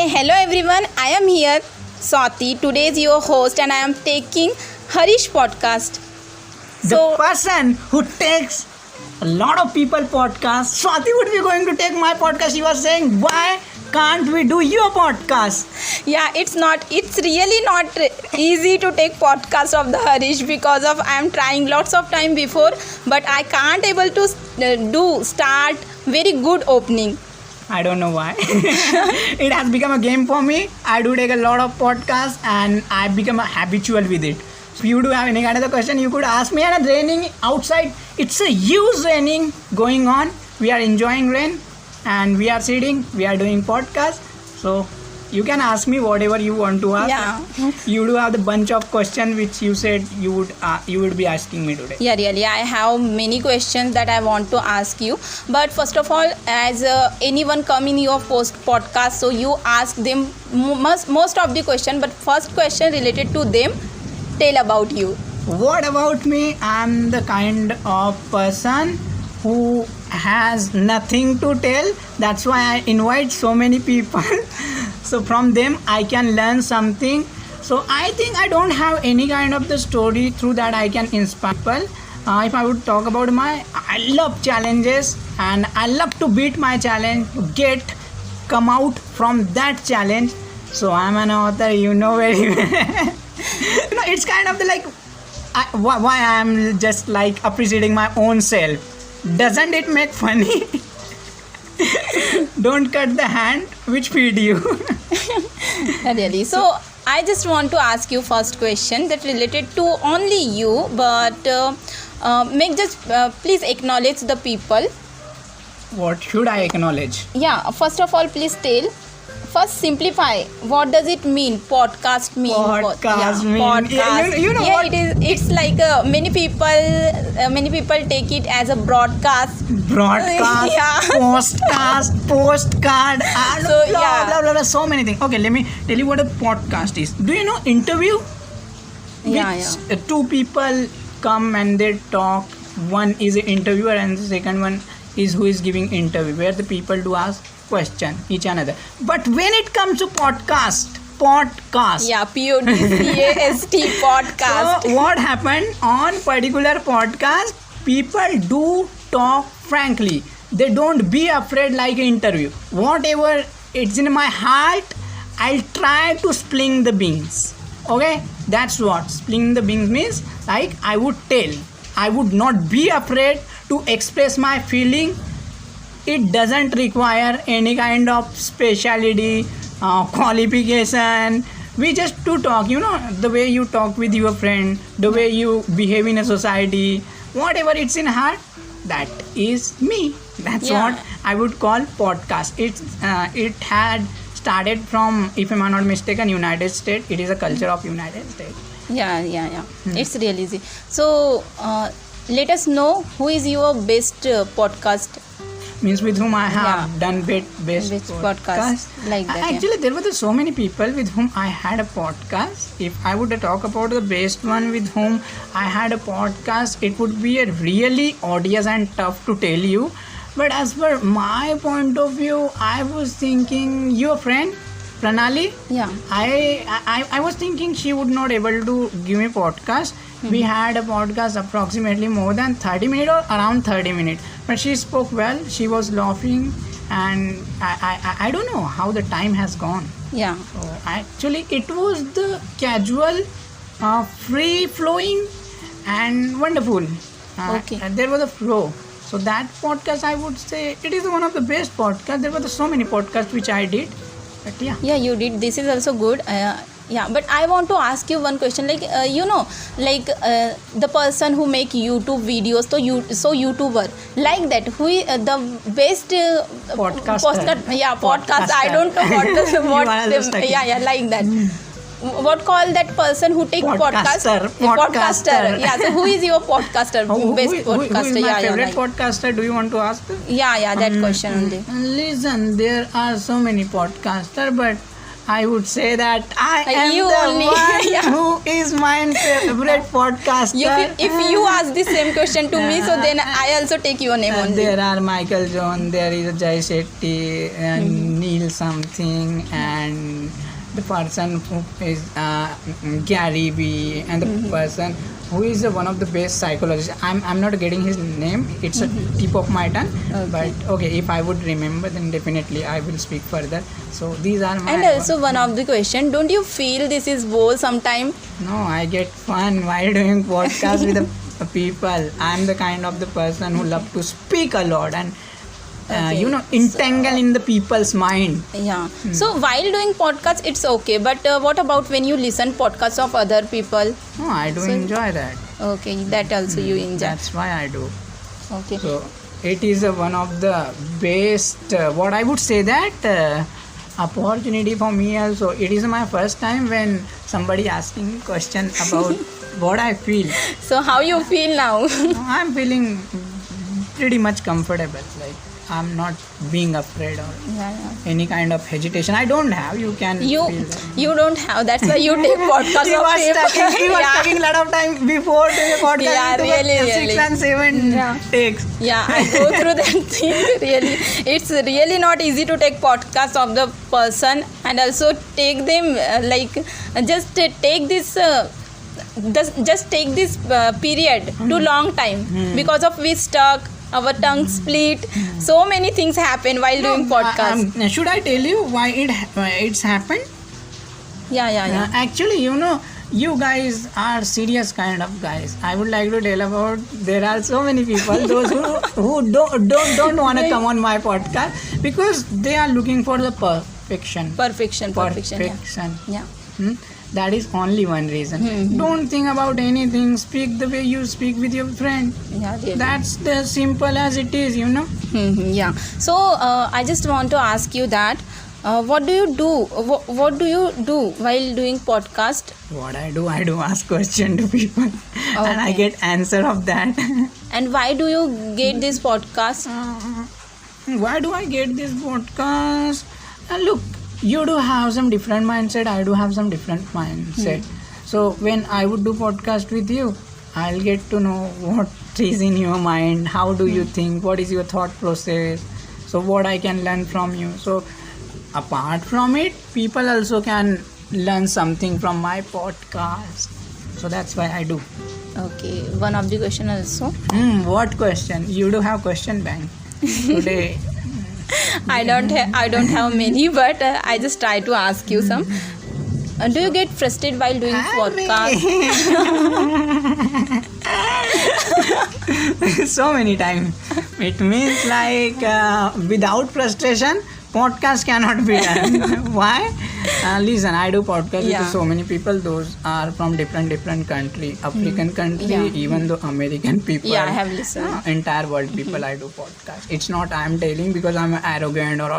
Hello everyone. I am here, Swati. Today is your host, and I am taking Harish podcast. The person who takes a lot of people podcast. Swati would be going to take my podcast. She was saying, why can't we do your podcast? Yeah, it's really not easy to take podcast of the Harish because of I am trying lots of time before, but I can't able to start very good opening. I don't know why. It has become a game for me. I do take a lot of podcasts and I become a habitual with it. So you do have any kind of question, you could ask me. And it's raining outside. It's a huge raining going on. We are enjoying rain and we are sitting. We are doing podcast. So you can ask me whatever you want to ask. Yeah. You do have the bunch of questions which you said you would be asking me today. Yeah, really. I have many questions that I want to ask you. But first of all, as anyone come in your podcast, so you ask them most of the question. But first question related to them, tell about you. What about me? I'm the kind of person who has nothing to tell. That's why I invite so many people. So from them I can learn something. So I think I don't have any kind of the story through that I can inspire people. If I would talk about I love challenges and I love to beat my challenge, come out from that challenge. So I'm an author, you know very well. It's kind of why I'm just like appreciating my own self. Doesn't it make funny? Don't cut the hand which feed you. Really. So I just want to ask you first question that related to only you, but please acknowledge the people. What should I acknowledge? Yeah. First of all, please tell. First, simplify. What does it mean? Podcast mean? Podcast mean. Podcast. You know yeah, what? It is. It's like many people take it as a broadcast. Broadcast, Yeah. postcard, So, blah, blah, blah, so many things. Okay, let me tell you what a podcast is. Do you know interview? Yeah. Two people come and they talk. One is an interviewer and the second one is who is giving interview, where the people do ask question each another. But when it comes to podcast. Yeah, podcast podcast. So what happened on particular podcast? People do talk frankly. They don't be afraid like an interview. Whatever it's in my heart, I'll try to spill the beans. Okay, that's what spilling the beans means. Like I would tell, I would not be afraid to express my feeling. It doesn't require any kind of speciality, qualification. We just to talk, the way you talk with your friend, the way you behave in a society, whatever it's in heart, that is me. That's what I would call podcast. It had started from, if I'm not mistaken, United States. It is a culture of United States. Yeah. It's really easy. So let us know who is your best podcast. Means with whom I have done best podcast. Like that. Actually, there were so many people with whom I had a podcast. If I would talk about the best one with whom I had a podcast, it would be a really odious and tough to tell you. But as per my point of view, I was thinking your friend Pranali. Yeah. I was thinking she would not able to give me podcast. We had a podcast approximately more than 30 minutes or around 30 minutes. But she spoke well. She was laughing, and I don't know how the time has gone. Yeah. So actually, it was the casual, free flowing, and wonderful. Okay. And there was a flow. So that podcast, I would say, it is one of the best podcasts. There were so many podcasts which I did. But Yeah, you did. This is also good. But I want to ask you one question. The person who make YouTube videos, so YouTuber like that. Who is the best podcaster? Podcast. I don't know what. Like that. What call that person who take podcast? Podcaster. Yeah. So who is your podcaster? Best podcaster. Who is my favorite podcaster? Do you want to ask? Yeah. That question only. Listen, there are so many podcasters, but I would say that I am You the only. one Yeah. who is my favorite podcaster. If you ask the same question to me, so then I also take your name only. There are Michael John, there is Jai Shetty, and Neil something, and the person who is Gary Vee, and the person who is one of the best psychologists. I'm not getting his name. It's a tip of my tongue. Okay. But okay, if I would remember, then definitely I will speak further. So these are my. And also one of the question, don't you feel this is bore sometime? No, I get fun while doing podcast with the people. I'm the kind of the person who love to speak a lot and Okay, entangle in the people's mind. Yeah. So while doing podcast, it's okay. But what about when you listen podcasts of other people? No, I do So- enjoy that. Okay, that also you enjoy. That's why I do. Okay. So it is one of the best. What I would say that opportunity for me also. It is my first time when somebody asking me question about what I feel. So how you feel now? I'm feeling pretty much comfortable. Like I'm not being afraid or Yeah. any kind of hesitation. I don't have. You can You feel that. you don't have. That's why you take podcast He of was people. taking a lot of time before doing a podcast. Yeah, It took really, 6 really. and 7 Yeah. takes. Yeah, I go through that thing. Really, it's really not easy to take podcast of the person and also take them just take this. Just take this period too long time because of we stuck our tongue split so many things happen while doing podcast. Should I tell you why it's happened? Yeah. Actually, you guys are serious kind of guys. I would like to tell about there are so many people those who don't want to come on my podcast because they are looking for the perfection. Perfection. Yeah. That is only one reason. Don't think about anything. Speak the way you speak with your friend. Yeah. Really. That's the simple as it is. Yeah. So I just want to ask you that what do you do? What do you do while doing podcast? What I do ask question to people, and I Okay. get answer of that. And why do you get this podcast? Why do I get this podcast? Look, you do have some different mindset. I do have some different mindset. So when I would do podcast with you, I'll get to know what is in your mind. How do you think? What is your thought process? So what I can learn from you. So apart from it, people also can learn something from my podcast. So that's why I do. Okay. One of the question also. What question? You do have question bank today. I don't have many, but I just try to ask you some. Do you get frustrated while doing podcast? So many times. It means like without frustration, podcast cannot be done. Why? Listen, I do podcast Yeah. with so many people. Those are from different country, African country, Yeah. even though American people. Yeah, I have listened. Entire world people I do podcast. It's not I'm telling because I'm arrogant or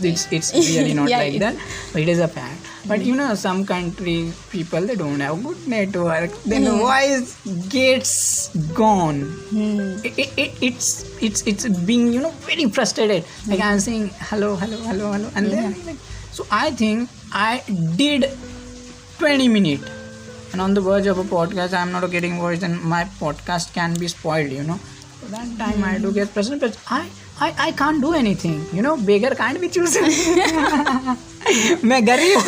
it's really not Yeah, like that. It is a fact. But some country people they don't have good network. Then the voice gets gone. It's being very frustrated. Like I'm saying hello, and then like, so I think I did 20 minutes. And on the verge of a podcast, I'm not getting voice, and my podcast can be spoiled. So that time I do get frustrated, but I can't do anything. Beggar can't be chosen. मैं गरीब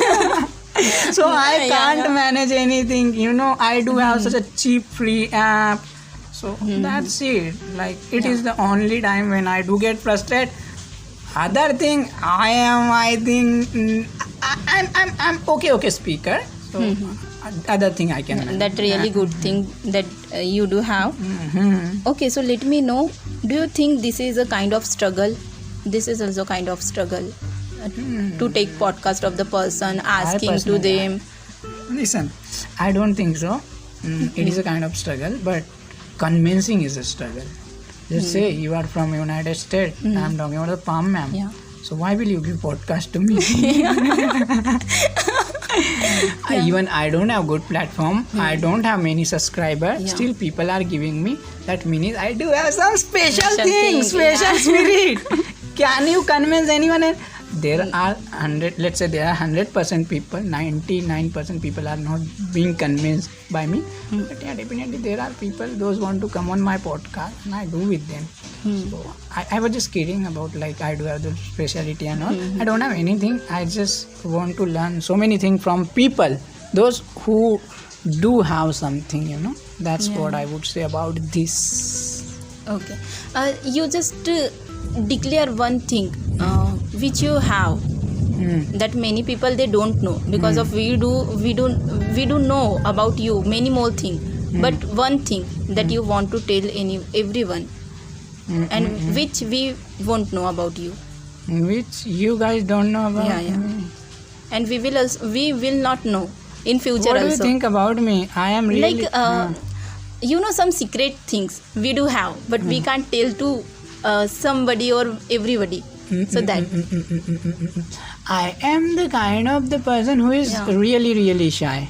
so I can't manage anything. I do have such a cheap free app, so that's it. Like it is the only time when I do get frustrated. Other thing, I'm okay speaker. So other thing I can manage. That really good thing that you do have. Okay, so let me know. Do you think this is a kind of struggle? This is also kind of struggle to take podcast of the person, asking to personally, them. Listen, I don't think so. It is a kind of struggle, but convincing is a struggle. Just say you are from United States. I'm talking about the Palm ma'am. Yeah. So why will you give podcast to me? Even I don't have good platform. I don't have many subscribers. Yeah. Still people are giving me. That means I do have some special Special thing, thing, special yeah. spirit. Can you convince anyone else? there are 100, let's say there are 100% people, 99% people are not being convinced by me. But yeah, definitely there are people, those want to come on my podcast and I do with them. So I was just kidding about like I do have the speciality and all. I don't have anything. I just want to learn so many things from people, those who do have something, That's what I would say about this. Okay. You just declare one thing which you have that many people they don't know, because of we do know about you many more things, but one thing that you want to tell everyone, and which we won't know about you, which you guys don't know about me. And we will not know in future what also. Do you think about me? I am really like some secret things we do have, but we can't tell to somebody or everybody. So that I am the kind of the person who is really, really shy.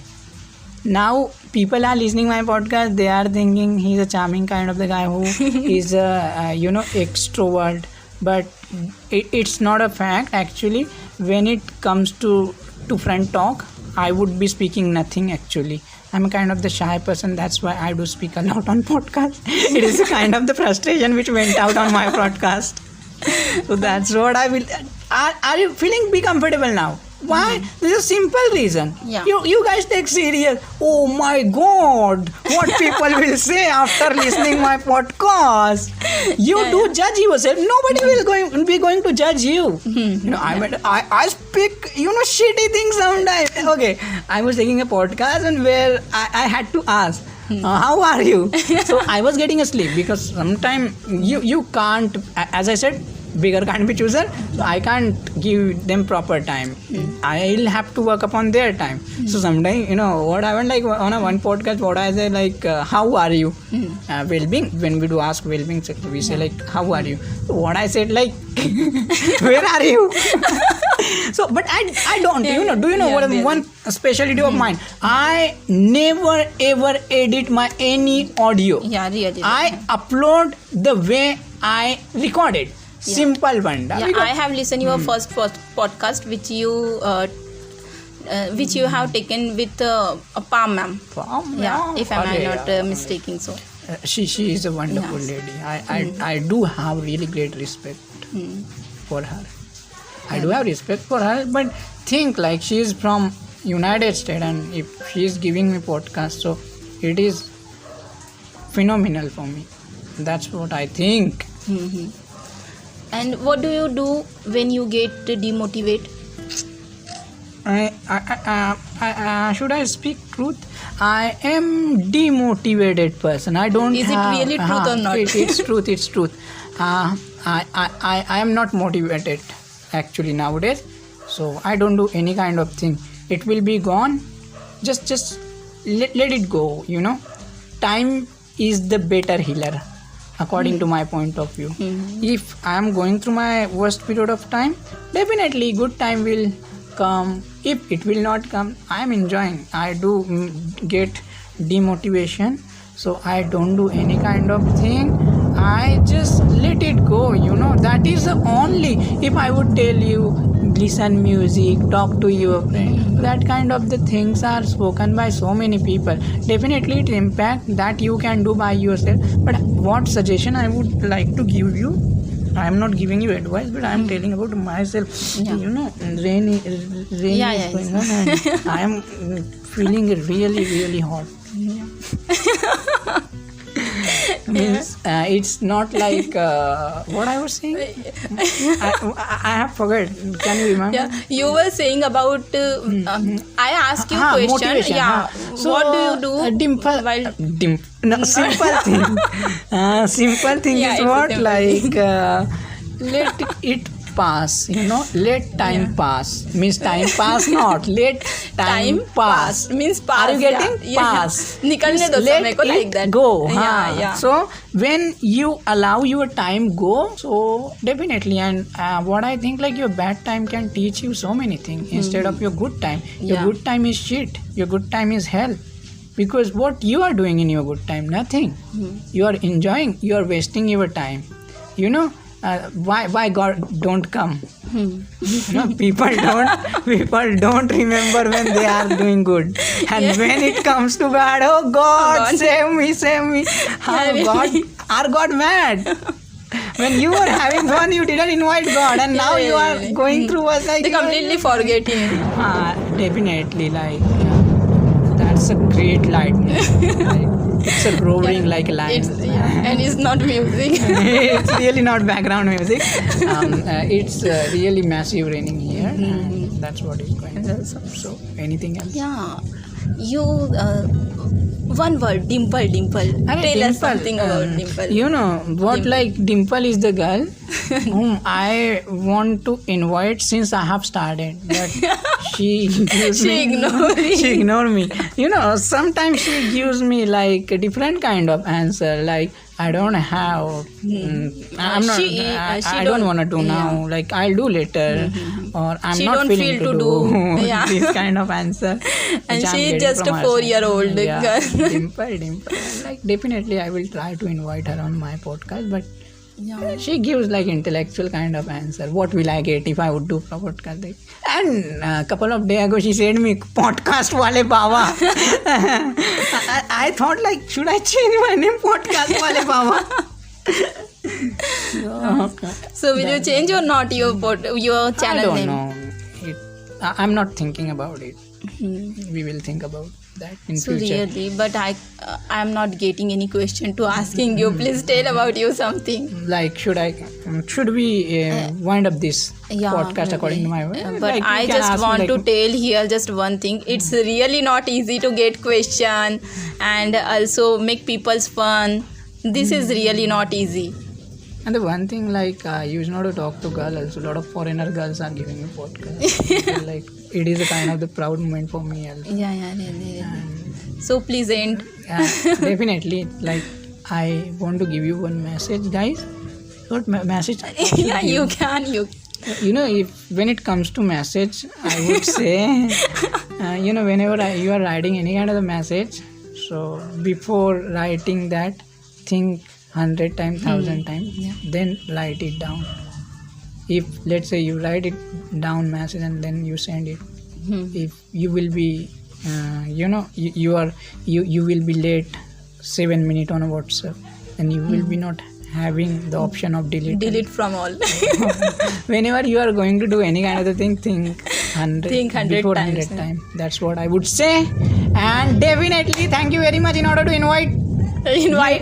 Now people are listening my podcast, they are thinking he's a charming kind of the guy who is a extrovert, but it's not a fact actually. When it comes to front talk, I would be speaking nothing actually. I'm a kind of the shy person, that's why I do speak a lot on podcast. It is a kind of the frustration which went out on my podcast. So that's what I will. Are you feeling be comfortable now? Why? There's a simple reason. Yeah. You guys take serious. Oh my God! What people will say after listening my podcast? You do judge yourself. Nobody will be going to judge you. I speak shitty things sometimes. Okay, I was taking a podcast and where I had to ask. How are you? So I was getting a sleep because sometimes you can't, as I said, bigger can't be chooser, so I can't give them proper time. I'll have to work upon their time. So sometimes what happened, like on a one podcast, what I say, like how are you? Well-being. When we do ask well-being, we say like how are you? So what I said, like where are you? So but I don't do you know what one specialty of mine? I never ever edit my any audio. Really. I upload the way I recorded. Simple one. I have listened your first podcast which you have taken with Palm ma'am. If I'm not mistaken. So she is a wonderful lady. I do have really great respect for her. I do have respect for her, but think like she is from United States, and if she is giving me podcast, so it is phenomenal for me. That's what I think. And what do you do when you get demotivated? I should I speak truth? I am demotivated person. I don't. Is it really truth or not? It's truth. It's truth. I am not motivated actually nowadays. So I don't do any kind of thing. It will be gone. Just let it go. Time is the better healer. According to my point of view, if I am going through my worst period of time, definitely good time will come. If it will not come, I am enjoying. I do get demotivation, so I don't do any kind of thing. I just let it go. That is the only. If I would tell you, listen music, talk to your friend, that kind of the things are spoken by so many people. Definitely it impact that you can do by yourself. But what suggestion I would like to give you, I am not giving you advice, but I am telling about myself. Rain is going on and I am feeling really, really hot. Means it's not like what I was saying. I have forgot. Can you remember? You were saying about. I asked you question. Motivation. So, what do you do? No, simple thing. Simple thing is what like let it pass. Let time pass. Means time pass not. Let time pass. Means pass. Are you getting pass? Nikalne do let ko like that. Go. So when you allow your time go, so definitely, and what I think, like your bad time can teach you so many things instead of your good time. Your good time is shit. Your good time is hell. Because what you are doing in your good time, nothing. You are enjoying. You are wasting your time. why God don't come? People don't remember when they are doing good, and when it comes to bad, oh God, save me. Are God mad? When you were having fun, you didn't invite God, and now you are going through us like They completely forget him. Definitely, that's a great light. It's a roaring like a lion. And it's not music. It's really not background music. It's really massive raining here, and that's what is going on. So, anything else? Yeah. You, one word, dimple. Tell us something about dimple. You know what? Like Dimple is the girl whom I want to invite since I have started, but she ignore me. You know, sometimes she gives me like a different kind of answer. Like I don't have. I'm not. I don't want to do now. Like I'll do later, or I'm she not don't feeling feel to to do. Yeah. This kind of answer. And which I'm she is getting just from a her 4-year-old side. Yeah, girl. Dimple. Like definitely, I will try to invite her on my podcast, but. Yeah. She gives like intellectual kind of answer. What will I get if I would do a podcast? And a couple of days ago she said me podcast wale bawa. I thought like should I change my name podcast wale bawa? So will you change or not your channel name? I don't know. I'm not thinking about it. We will think about that in future. Really, but I'm not getting any question to asking you. Please tell about you something. Like should we wind up this podcast according to my way? But like, I just want to tell here just one thing. It's really not easy to get question and also make people's fun. This is really not easy. And the one thing like I used not to talk to girls. Also, a lot of foreigner girls are giving me podcast. Like it is a kind of the proud moment for me. Also. Yeah, really. So please end. Definitely. Like I want to give you one message, guys. What message? Yeah, you can. You know, if when it comes to message, I would say, whenever you are writing any kind of a message, so before writing that, think 100 times, 1,000 times, then write it down. If let's say you write it down message and then you send it, if you will be, you will be late 7 minutes on a WhatsApp, and you will be not having the option of delete from all. Whenever you are going to do any kind of the thing, think 100 before times. 100 times. That's what I would say. And definitely thank you very much in order to invite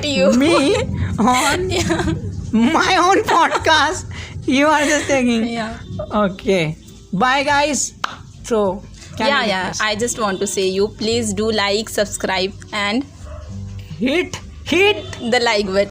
you me on my own podcast. You are just taking. Okay. Bye guys. So I just want to say you please do like, subscribe and hit the like button.